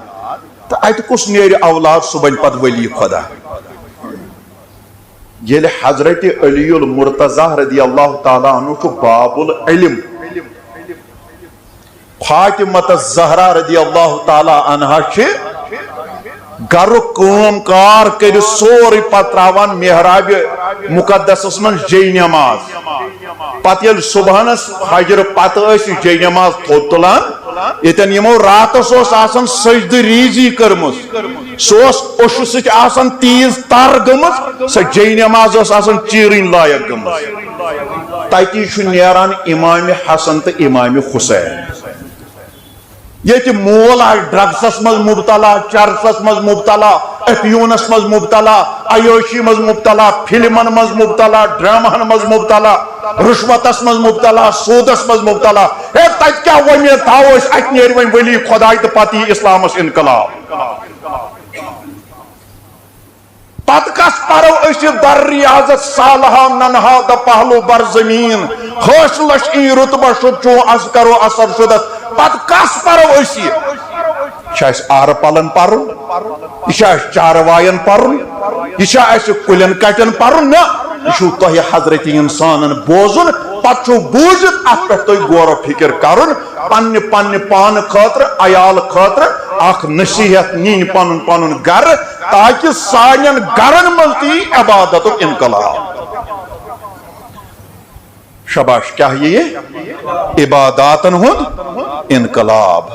تو ات کس نیرِ اولاد صبح پت ولی خدا. یل حضرت علی المرتضی رضی اللہ تعالیٰ عنہ چھ باب العلم فاطمہ الزہرا رضی اللہ تعالیٰ عنہ چھ گر کام کار کر سوری پتراوان محراب مقدس من جے نماز پت یل صبحنس حجر پتہ جے نماز تھوت تلان یتن یمو راتس آسان سجدہ ریزی کرمس سوس اوش سچ آسان تیز تر گمس سہ جے نماز آسان چیرین لائق گمس. تتی چھ نیران امام حسن تو امام حسین. یہ مول آج ڈرگسس مز مبتلا چرسس مز مبتلا افیونس مز مبتلا عیوشی مز مبتلا فلمن مز مبتلا ڈرامہن مز مبتلا رشوتس مز مبتلا سودس مز مبتلا. ہے تت کیا ومید تھاو ات نیر ون ولی خدائی تو پتی اسلامس انقلاب. پت کس پرو اس در ریاضت صالحہ ننہاد پہلو بر زمین حاصلش این رتبہ شد چون از کرو اثر شدت. پت کس پرو اس یہ آر پلن پرن یہ چاروائن پرن یہ کلین کٹن پرن نا یہ تہ حضرت انسان بوزن پت بوزت ات پہ تھی غور و فکر کرن پنہ پنہ پان خاطر عیال خاطر اخ نصیحت نین پن پن گر تاکہ سانین گرن من تی عبادت انقلاب. شباش کیا یہ عباداتن ہند انقلاب.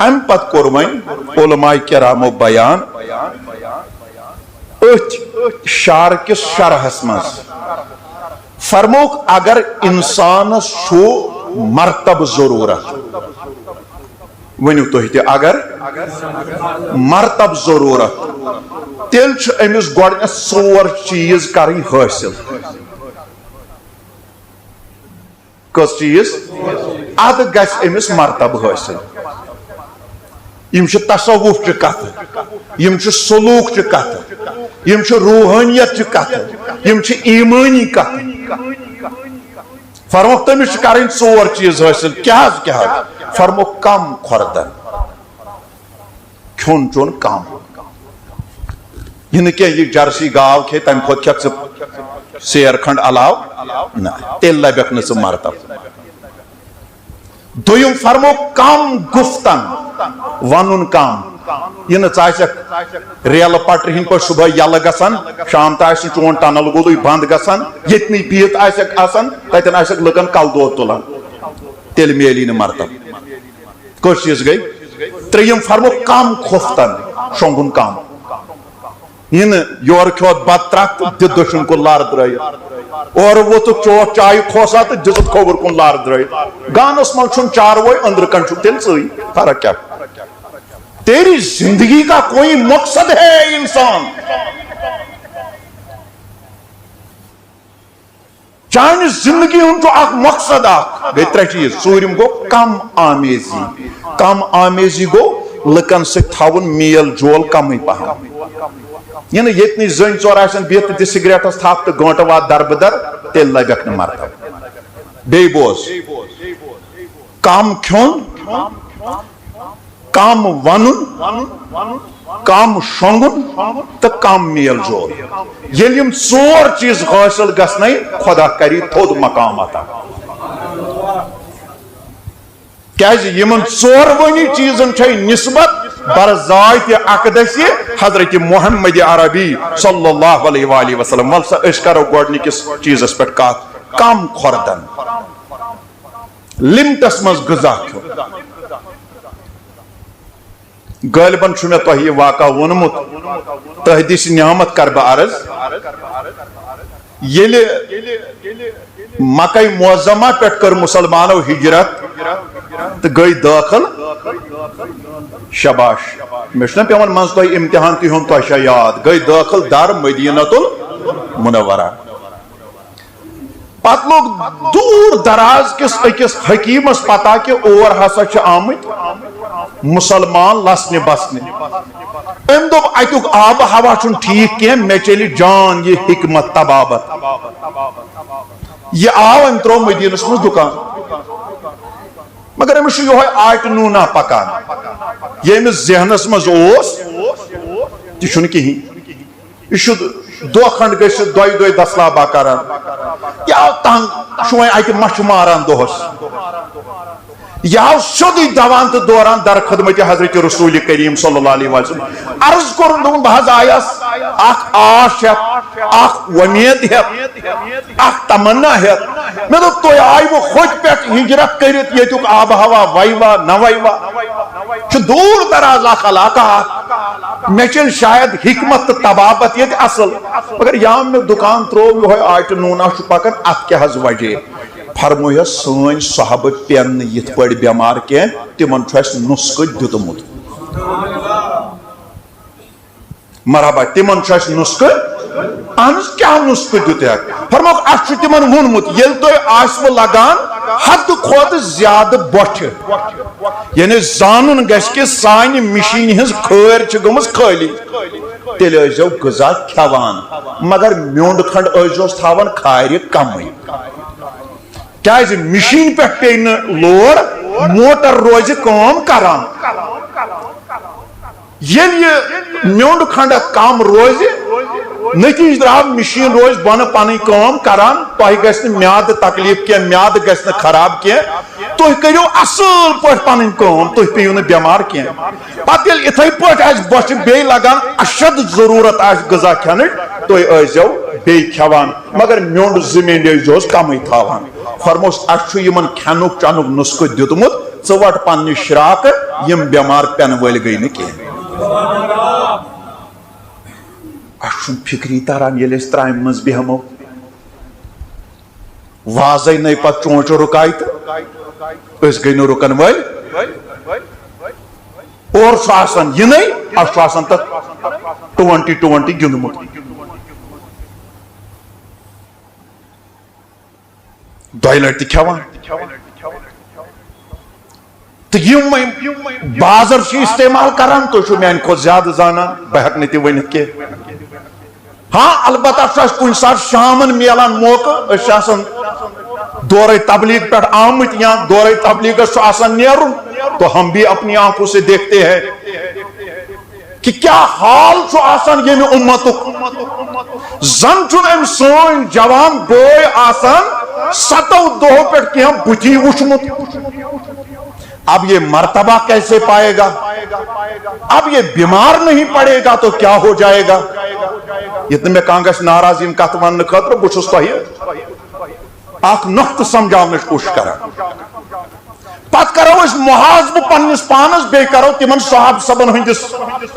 ام پت کور ون علماء کرامو بیان ات شار کس شرحس مز فرموک اگر انسانس چھو مرتب ضرورت ونیو تو ہی اگر مرتب ضرورت تیل چھ امس گوڑ ژور چیز کریں حاصل. کس چیز اد گژھِ امس مرتب حاصل. یم چھ تصوف چھ کتھ یم چھ سلوک چھ کتھ یم چھ روحانیت چھ کتھ یم چھ ایمانی کتھ. فرموک تمس چھ کریں ژور چیز حاصل. کیا فرموک کم خوردن کھون چون کم. یہ کہ یہ جرسی گاو کھے تم خود کھیت سیر کھنڈ علاو نا تیل لبک نہ مرتب. دویم فرمو کم گفتن ونن کم یہ ریل پٹر ہند پہ صبح یل گسان شام تہ چون ٹنل گولوی بند گسان یتنی بہت آسان تتن لکن کل دود تلان تیل میلی نا مرتب کس چیز گئی تریم فرمو کم کھوفتن شونگن کم یہ یور کھوت بت ترک تو دشن کو لار درائیت اور وہ تو چوٹ چائے کھوسا تو دزت کھوبر کن لار درائیت گانس من چھن چاروئی اندر کن چھن تیل سوئی فرق کیا تیری زندگی کا کوئی مقصد ہے انسان چاہنے زندگی ان کو ایک مقصد گئی ترے چیز سورم گو کم آمیزی گو لکن سے تھاون میل جول کم ہی پہم یعنی یتنی زن چور آسن بیت تی سگریٹس تھاپ تو گھنٹہ وات در بدر تیل لگک نہ مرتا بے بوز کام کھون کام ونن کام شونگن تو کام میل جول یلیم ژور چیز حاصل گژھنٕے خدا کری تھوٚد مقام عطا کیازِ یمن ژورؤنی چیزن چھے نسبت برذات اقدس حضرت محمد عربی صلی اللہ علیہ وآلہ وسلم ول سا اس کرو گۄڈنِکِس چیزس پٮ۪ٹھ کتھ کم خوردن لمٹس مز غذا کھیون غالباً چھُ مےٚ تۄہہِ یہِ واقعہ ووٚنمُت تۄہہِ دِژ نعمت کر بہٕ عرض ییٚلہِ مکہ معظمہ پٮ۪ٹھ کٔر مُسلمانو ہجرت تہٕ گٔے دٲخل شباش مےٚ چھُنہ پیوان منٛزٕ تۄہہِ امتحان تِہُنٛد تۄہہِ چھا یاد گٔے دٲخل در مدینۃ المنورہ پتہٕ لوگ دور دراز کس أکِس حکیمس پتہ کہ اور ہسا چھِ آمٕتۍ مسلمان لسنہِ بسنہِ أمۍ دوٚپ اتیُک آبہٕ ہوا چھُنہٕ ٹھیٖک کینٛہہ مےٚ چلہِ جان یہِ حکمت طبابت یہِ آو أمۍ ترٛوو مدیٖنس منٛز دُکان مگر أمِس چھُ یِہوے آٹہِ نوٗنا پکان یہِ أمِس ذہنس منٛز اوس تہِ چھُنہٕ کِہیٖنۍ یہِ چھُ دۄہ کھنٛڈ گٔژھِتھ دۄیہِ دۄہہِ دسلابا کران یہِ آو تنگ چھُ وۄنۍ اتہِ مچھِ ماران دۄہس یہ آو سیودٕے دوان تو دوران در خدمت حضرت رسول کریم صلی اللہ علیہ وسلم عرض کرن دوٚپُن بہٕ حظ آیس اکھ آش ہیتھ اکھ وۄمید ہیتھ اکھ تمنا ہیتھ مےٚ دوٚپ تُہۍ آیوٕ ہوٚتہِ پٮ۪ٹھ ہجرت کٔرِتھ ییٚتیُک آبہٕ ہوا ویوا نہ ویوا چھُ دوٗر دراز اکھ علاقہ مےٚ چلہِ شاید حکمت تہٕ طبابت ییٚتہِ اصل مگر یام مےٚ دُکان ترٛوو یِہوے آٹہِ نوٗنا چھُ پکان اتھ کیٛاہ حظ وجہ فرمویس سٲنۍ صحابہ پٮ۪ن نہٕ یِتھ پٲٹھۍ بٮ۪مار کینٛہہ تِمن چھُ اَسہِ نُسخہٕ دیُتمُت مرحبا تِمن چھُ اَسہِ نُسخہٕ اہن حظ کیٛاہ نُسخہٕ دیُتیکھ فرموکھ اَسہِ چھُ تِمن ووٚنمُت ییٚلہِ تۄہہِ آسوٕ لگان حدٕ کھۄتہٕ زیادٕ بۄچھِ یعنی زانُن گژھِ کہِ سانہِ مِشیٖنہِ ہٕنٛز کھٲرۍ چھِ گٔمٕژ خٲلی تیٚلہِ ٲسۍزیو غذا کھٮ۪وان مگر میوٚنٛڈ کھنٛڈ ٲسۍزیوس تھاوان کھارِ کمٕے کیازِ مشین پٮ۪ٹھ پیٚیہِ نہٕ لوڑ موٹر روزِ کٲم کران ییٚلہِ یہِ میوٚنٛڈ کھنٛڈ کم روزِ نتیٖجہٕ درٛاو مشین روزِ بۄنہٕ پنٕنۍ کٲم کران تۄہہِ گژھِ نہٕ میادٕ تکلیٖف کینٛہہ میادٕ گژھِ نہٕ خراب کینٛہہ تُہۍ کٔرِو اصل پٲٹھۍ پنٕنۍ کٲم تُہۍ پیٚیِو نہٕ بٮ۪مار کینٛہہ پتہٕ ییٚلہِ یِتھٕے پٲٹھۍ آسہِ بۄچھِ بیٚیہِ لگان اشد ضروٗرت آسہِ غذا کھٮ۪نٕچ تُہۍ ٲسۍزیو بیٚیہِ کھٮ۪وان مگر میوٚنٛڈ زٔمیٖن ٲسۍزیوس کمٕے تھاوان فرموس اَسہِ چھُ یِمن کھٮ۪نُک چٮ۪نُک نُسخہٕ دیُتمُت ژٕ وٹ پننہِ شراکہٕ یِم بٮ۪مار پٮ۪نہٕ وٲلۍ گٔے نہٕ کینٛہہ اَسہِ چھُنہٕ فِکری تران ییٚلہِ أسۍ ترامہِ منٛز بیٚہمو وازے نٔے پتہٕ چونچہٕ رُکاے تہٕ أسۍ گٔے نہٕ رُکن وٲلۍ اور چھُ آسان یِنٕے اَسہِ چھُ آسان تتھ 20-20 گِنٛدمُت دۄیہِ لٹہِ تہِ کھٮ۪وان تہٕ یِم بازر چھِ استعمال کران تُہۍ چھِو میانہِ کھۄتہٕ زیادٕ زانان بہٕ ہٮ۪کہٕ نہٕ تہِ ؤنِتھ کینٛہہ ہاں البتہ چھُ اَسہِ کُنہِ ساتہٕ شامن میلان موقعہٕ أسۍ چھِ آسان دورے تبلیغ پٮ۪ٹھ آمٕتۍ یا دورے تبلیغس چھُ آسان نیرُن تو ہم بھی اپنی آنکھوں سے دیکھتے ہیں کہ کیا حال چھُ آسان ییٚمہِ اُمتُک زن چھُنہٕ أمۍ سٲنۍ جوان بوے آسان 7 دۄہو پٮ۪ٹھ کینٛہہ بُتھی وٕچھمُت اب یہ مرتبہ کیسے پائے گا؟ اب یہ بیمار نہیں پڑے گا تو کیا ہو جائے گا؟ اتنے میں کانگش ناراضیم کت ون خطر بچس تہ اخ نقطہ سمجھاؤ کوشش کرا پت کرو اس محاسبہ پنس پانس بے کرو تمن صحاب سبن ہندس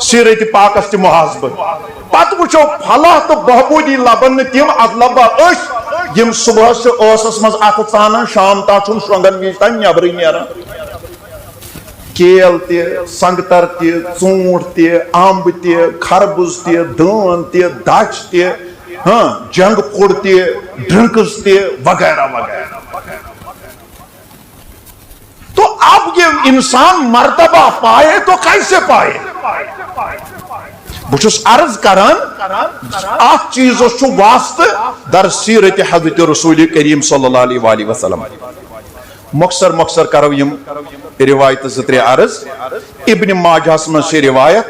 سیرت پاکس تہ محاسبہ پت وچو فلاح تو بہبودی لبن تم ادلبا اس یم صبح سے اوسس مز ات ژانن شام تا چھن شونگن ویج تام نیبر نیران کیل تہ سنگتر تہ ژونٹ تہ امب تہ خربز تہ دان تہ دچ تہ جنگ پھڑ تہ ڈرنکس تہ وغیرہ وغیرہ. تو اب یہ انسان مرتبہ پائے تو کیسے پائے؟ بچس عرض کران اخ چیز چھو واسطہ در سیرت حضرت رسول کریم صلی اللہ علیہ وآلہ وسلم. مختصر کرو یم روایت زتر عرض. ابن ماجہ من سے روایت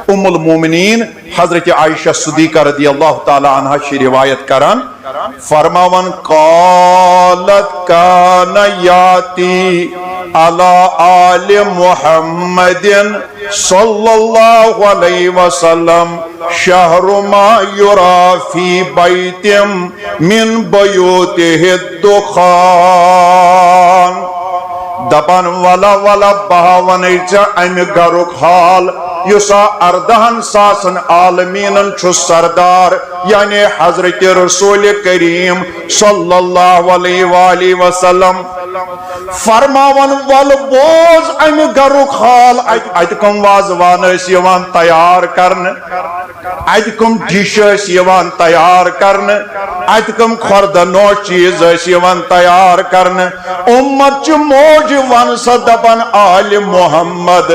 ام المومنین حضرت عائشہ صدیقہ رضی اللہ تعالی عنہ سے روایت کران فرماون قالت کان یاتی علی آل محمد صلی اللہ علیہ وسلم شہر ما یرا فی بیت من بیوتہ الدخان. دپان والا والا بہاون ام گرک حال یسا 14,000 عالمین چھ سردار یعنی حضرت رسول کریم صلی اللہ علیہ وآلہ وسلم. فرماون ول بوز ام گرک حال ات کم وازوان یوان تیار کرن ات کم ڈش یوان تیار کرن ات کم خوردنوش چیز یوان تیار کرن. امت چھ موج ون سا دپان آل محمد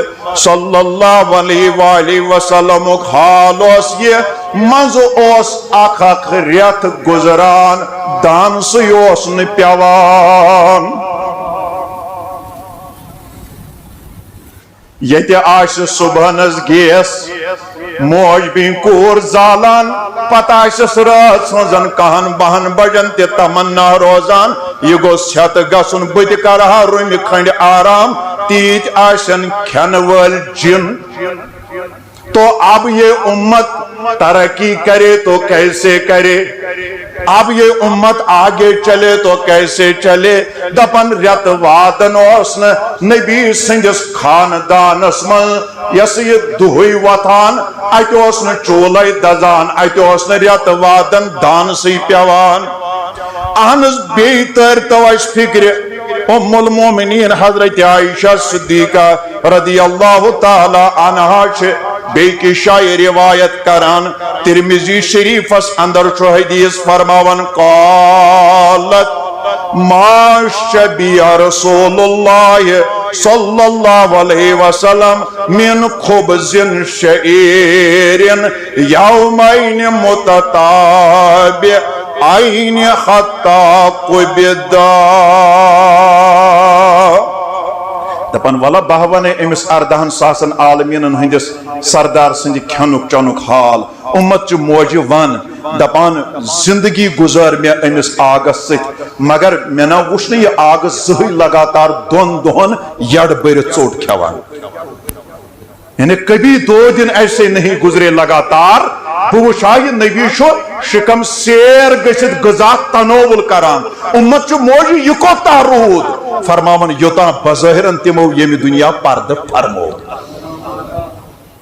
صلی اللہ علیہ وآلہ وسلم حال اس یہ منز اس اخ اخ ریت گزران دان سی اس ن پیوان. یت آش صبحنس گیس موج بین کور زالان پتہ آشس رات سوزن کہن بہن بجن تے تمنا روزان یہ گو چھت گسن بت کرہا روم کھنڈ آرام تیت آشن کھن ول جن. تو اب یہ امت ترقی کرے تو کیسے کرے؟ اب یہ امت آگے چلے تو کیسے چلے؟ دپن ریت واتن اوسن نبی سندس خاندانس من یس یہ دہوئی وطان ات اوسن چولے دزان ات اوسن ریت واتن دان سی پیوان. اہنس بیتر توش فکر ام المومنین حضرت عائشہ صدیقہ رضی اللہ تعالی عنہا چھ بیکی شائی روایت کران. ترمذی شریف اس اندر چھو حدیث فرماون قالت ما شبی رسول اللہ صلی اللہ علیہ وسلم من خبز شعیر یومین متتابع عین حتی قبدا. دپن والا بہونے امس 14,000 عالمین ہندس سردار سند کھنک چنک حال. امت چھ موجہ ون دپان زندگی گزار میں امس آگس ست مگر میں نا وچھ یہ آگس زہی لگاتار دون دہن یڑ برت ژوٹ کھیوان. یعنی کبھی 2 دن ایسے نہیں گزرے لگاتار. بوشاہ نبی شو شکم سیر گشت غذا تناول کران. امت چھ موجہ یہ کوتا رود فرماون یوتا بظاہرن تمو یم دنیا پرد فرمو.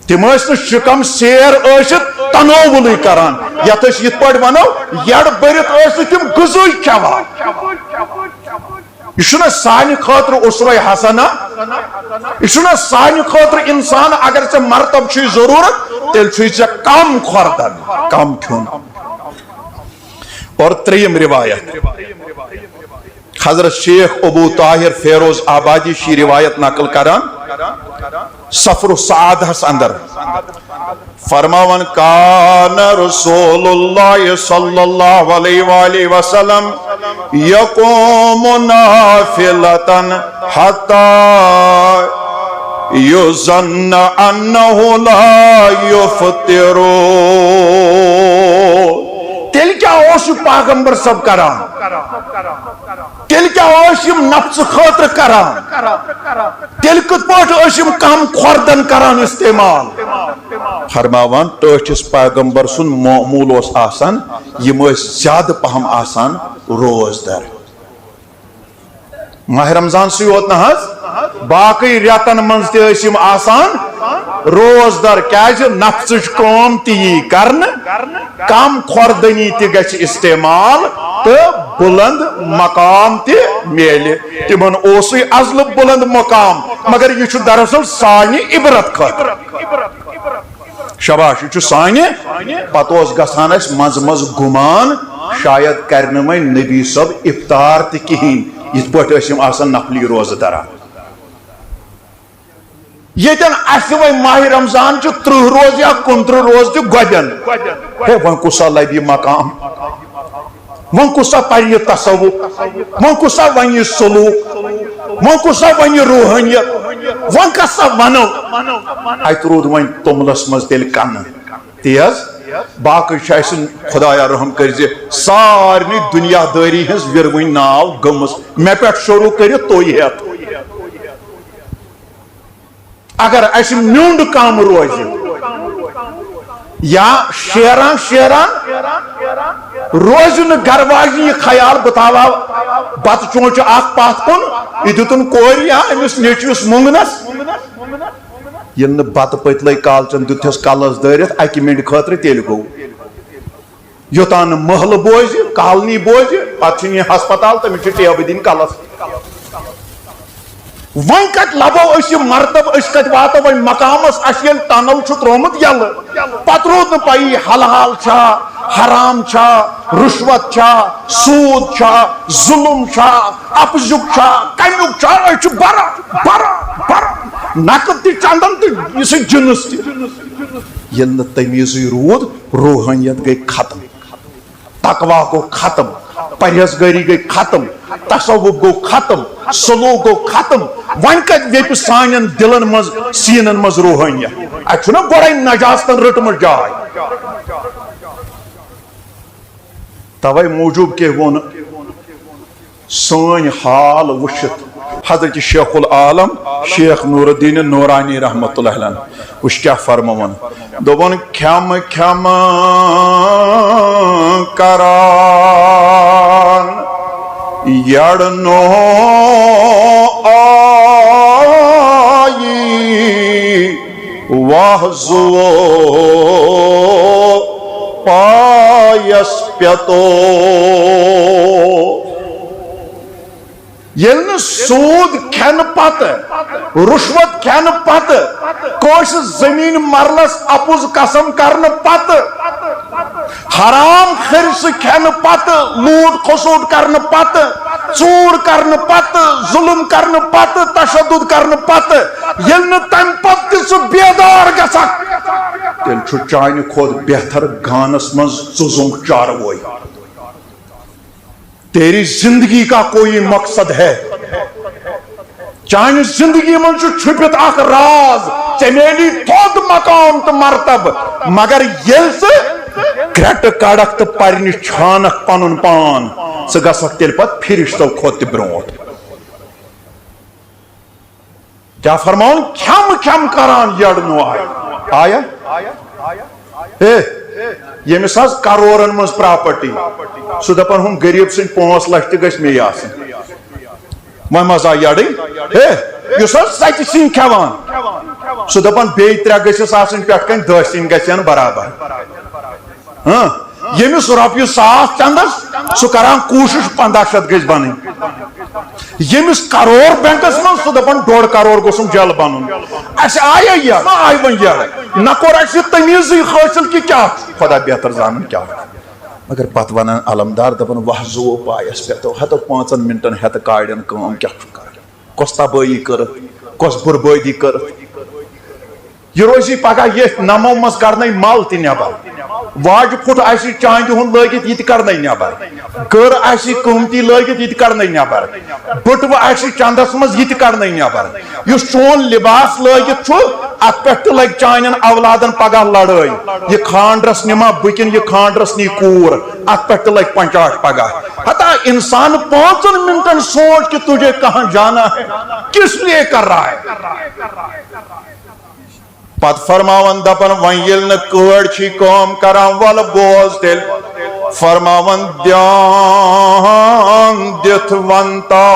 تم شکم سیر اشت تناول کران یت یت پہ ونو یڑ برت تم غذا کھیوان. یہ سانہ خاطر اسوہ حسنہ یہ سانہ خاطر انسان اگر ژے مرتب چھ ضرورت تیل چھ ژے کم خوردن کم کھیون. اور 3یم روایت حضرت شیخ ابو طاہر فیروز آبادی شی روایت نقل کران سفر السعادہ اندر فرماون کان رسول اللہ صلی اللہ علیہ وآلہ وسلم یقوم نافلتا حتی یظن انہ لا یفطر. تیل کیا اوس پیغمبر سب کران تیل کیا اوس نفس خاطر کران تیل کت پاٹ کم خوردن کران استعمال فرماوان ٹھس پیغمبر سن معمول اس آسان یم زیادہ پہم آسان روز در ماہ رمضان سی یوت نہ باقی ریتن منز تم آسان روز در کیاز نفسچ کام تی کرن کم خوردنی تی گژھِ استعمال تو بلند مقام تی میلہِ تمن اوسے ازل بلند مقام مگر یہ دراصل سانہ عبرت خاطر شباش یہ سانہ پتہ گژھان اس مز مز گمان شاید کرن میں نبی صاحب افطار تہ کہین یت پٲٹھۍ آسان نفلی روزہ دران یتن وہ ماہ رمضان 30 روز یا 29 روز تہ گۄڈن ہے ون کسا لبی مقام ون کسا پہ تصوف ون کسا ون سلوک ون کسا ون روحانیت ون کسا ونو ات رود ون توملس مز تیل کن تیز باقی خدایا رحم کر سارے دنیا داری ہز ورونی ناو گمس مے پہ شروع کرت تھی ہت اگر اس میونڈ کام روز یا شیران روز گر واجن یہ خیال بتاوا بت چونچ اخ پات کن یہ دتن کور یا امس نیچوس مونگنس یل بت پتل کالچن دتس کلس دارت اکہ منٹ خاطر تیل گو یوتان محل بوز کالنی بوز پتہ ہسپتال تمس ٹیب دن کلس ون کت لبو اس مرتب اس کت واتو ون مقامس اس یل تنل چھ ترومت یل پتہ رود نہ پائی حلال چھا حرام چھا رشوت چھا سود چھا ظلم چھا اپزک چھا کمیک چھا اس برا نقد تی چندن تی اس جنس تی یل تمیز رود روحانیت گئی ختم تقوا گو ختم پرہیزگاری گئی ختم تصوف گو ختم سلوک گو ختم ون کت ویپ سانین دلن مز سینن مز روحانیت اچھنا گوڑائی نجاستن رٹمت جائے توے موجود کے ون سن حال وشت حضرت شیخ العالم شیخ نور الدین نورانی رحمت اللہ علیہ وش کیا فرمون دوبن کھم کھم کران یڑنو آئی واہزو پایس پیتو یل سود کھن پت رشوت کھن پت کوش زمین مرلس اپوز قسم کرن پت حرام خرس کھن پت لوٹ خسوٹ کرن پت چور کرن پت ظلم کرن پت تشدد کرن پت یل تم پت بیدار گسا تیل چھ چانہ کھود بہتر گانس مز ژزم چاروئی تیری زندگی کا کوئی مقصد ہے چانہ زندگی من چھپت اخ راز چمیلی تھوت مقام تو مرتب مگر یل سے گرٹ کڑک تو پرنی چھانک پنن پان سے گسک تیل پت پھرشتو کھوت برونت کیا فرماؤں کھم کھم کران یڑنو آیا یمس حظ کرورن مز پراپرٹی سہ دپان ہم غریب سن 5 لچھ تہ گژھِ مے آسن وۄنۍ مزا یڑٕنۍ یُس حظ ژتہِ سِنۍ کھٮ۪وان سہ دپان بیٚیہِ 3 گٔژھِس آسٕنۍ پٮ۪ٹھ کَنۍ 10 سِنۍ گژھن برابر یمس رۄپیہِ 100 چندس سہ کران کوشش 1500 گژھِ بنٕنۍ یمس کرور بینکس من سہ دپان 1.5 کرور گوٚژھُم جل بنُن اسہِ آیے یڑ ما آیہِ وۄنۍ یڑ نہ کوٚر اسہِ تمیٖزٕے حٲصِل کہِ کیٛاہ خدا بہتر زانن کیٛاہ مگر پتہ ونان علمدار دپان وحزو پایس پٮ۪تو ہتو 5 منٹن ہیتھ کاڑٮ۪ن کٲم کیٛاہ چھُ کران کۄس تبٲہی کٔرٕتھ کۄس بربٲدی کٔرٕتھ یہ روزی پگہ یہ نمو مز کرنے مال تہ نبر واج پھٹ آسی چاندِ ہُنٛد لٲگِتھ یہِ تہِ کڑنَے نٮ۪بر کٔر آسی قۭمتی لٲگِتھ یہِ تہِ کڑنَے نٮ۪بر بٔٹوٕ آسی چندس منٛز یہِ تہِ کڑنَے نٮ۪بر یُس چون لباس لٲگِتھ چھُ اتھ پٮ۪ٹھ تہِ لگہِ چانٮ۪ن اولادن پگاہ لڑٲے یہِ خانٛدرس نِما بہٕ کِنہٕ یہِ خانٛدرس نی کوٗر اتھ پٮ۪ٹھ تہِ لگہِ پنچاٹ پگاہ ہتا انسان 5 منٹن سوچ کہ تجھے کہاں جانا ہے کس لیے کر رہا ہے پت فرماون دپن وۄنۍ ییٚلہِ نہٕ کٲڑۍ چھی کٲم کران وَلہٕ بوز تیٚلہِ فرماون دھیان دِتھ ونتا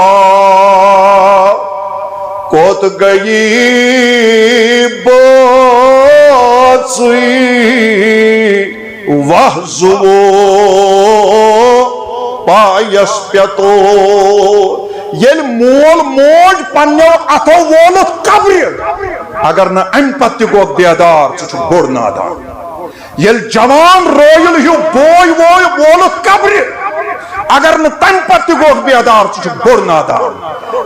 کوٚت گٔیی بٲژٕے وَحظوو پایس پیٚتو ییٚلہِ مول موج پننیو اتھو وولُتھ قبرِ اگر نہ امہِ پتہٕ تہِ گوٚو بیدار ژٕ چھُکھ بوٚڑ نادان ییٚلہِ جوان رٲیِل ہیوٗ بوے ووے وولُتھ قبرِ اگر نہ تمہِ پتہٕ تہِ گوٚو بیدار ژٕ چھُکھ بوٚڑ نادان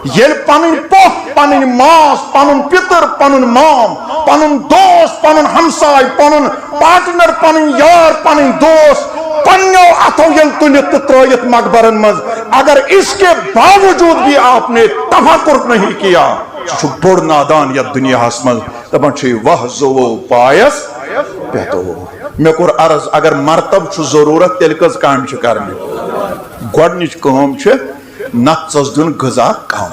ییٚلہِ پنٕنۍ پۄپھ پنٕنۍ ماس پنُن پِتٕر پنُن مام پنُن دوس پنُن ہمساے پنُن پارٹنر پنٕنۍ یار پنٕنۍ دوس پننیو اتھو ییٚلہِ تُلِتھ تہٕ ترٲیِتھ مقبرن منٛز اگر اس کے باوجود بھی آپ نے تفکر نہیں کیا ژٕ چھُکھ بوٚڑ نادان یتھ دُنیاہس منٛز دپان چھُ وحظوو پایس پیٚتو مےٚ کوٚر عرض اگر مرتب چھُ ضروٗرت تیٚلہِ کٔژ کامہِ چھِ کرنہِ گۄڈنِچ کٲم چھِ نفژس دیُن غذا کم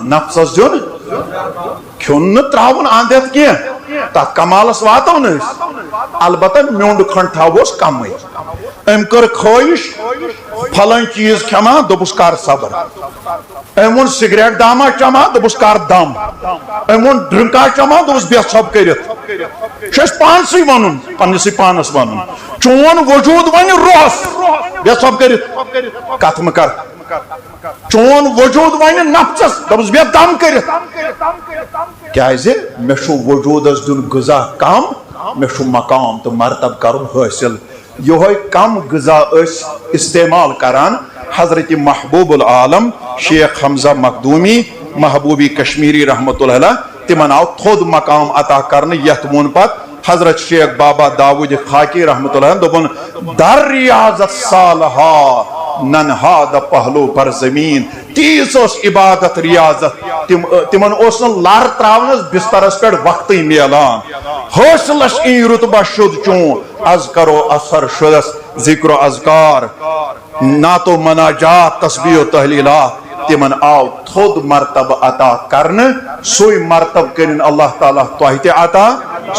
نفژس دیُن کھیوٚن نہٕ تراوُن انٛد ہٮ۪تھ کینٛہہ تتھ کمالس واتو نہٕ أسۍ البتہ میوٚنٛڈ کھنٛڈ تھاووس کمٕے أمۍ کٔر خٲہِش پھلٲنۍ چیٖز کھٮ۪ما دوٚپُس کر صبر أمۍ ووٚن سگریٹ داما چما دوٚپُس کر دم أمۍ ووٚن ڈرٛنٛکا چما دوٚپُس بیٚہہ ژھۄپہٕ کٔرِتھ چھُ اَسہِ پانسٕے وَنُن پننِسٕے پانس وَنُن چون وجوٗد وَنہِ روٚس بیٚہہ ژھۄپہٕ کٔرِتھ کتھ مہٕ کر چون وجوٗد وَنہِ نفژس دوٚپُس بیٚہہ دم کٔرِتھ کیازِ مےٚ چھُ وجوٗدس دیُن غذا کم مےٚ چھُ مقام تہٕ مرتب کرُن حٲصِل یہوے کم غذا ٲسۍ استعمال کران حضرت محبوب العالم شیخ حمزہ مخدومی محبوبی کشمیری رحمۃ اللہ علیہ تمن آو تھوٚد مقام عطا کرنہٕ یتھ ووٚن پتہٕ حضرت شیخ بابا داود خاکی رحمۃ اللہ علیہ دوٚپُن در ریاضت صالحہ ننہاد پہلو پر زمین تیٖژ ٲس عبادت ریاضت تمن اوس نہٕ لر تراونس بسترس پٮ۪ٹھ وقتٕے میلان حٲصلس ای رتبہ شد چون از کرو اثر شدس ذکر و اذکار نعت و مناجات تسبیح و تحلیلات تمن آو تھوٚد مرتبہ عطا کرنہٕ سُے مرتب کرن اللہ تعالیٰ تۄہہِ تہِ عطا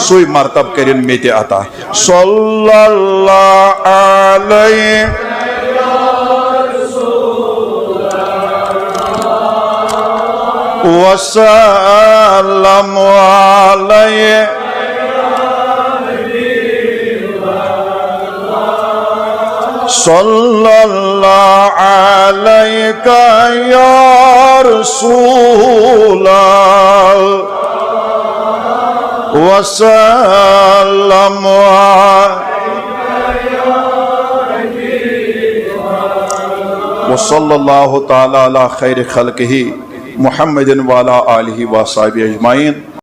سُے مرتب کرن مےٚ تہِ عطا صلی اللہ علیہ وسلم علیہ صلی اللہ علیہ یا رسول اللہ وسلم وصلی اللہ تعالی علی خیر خلقہ محمد وعلی آلہ وصحبہ اجمعین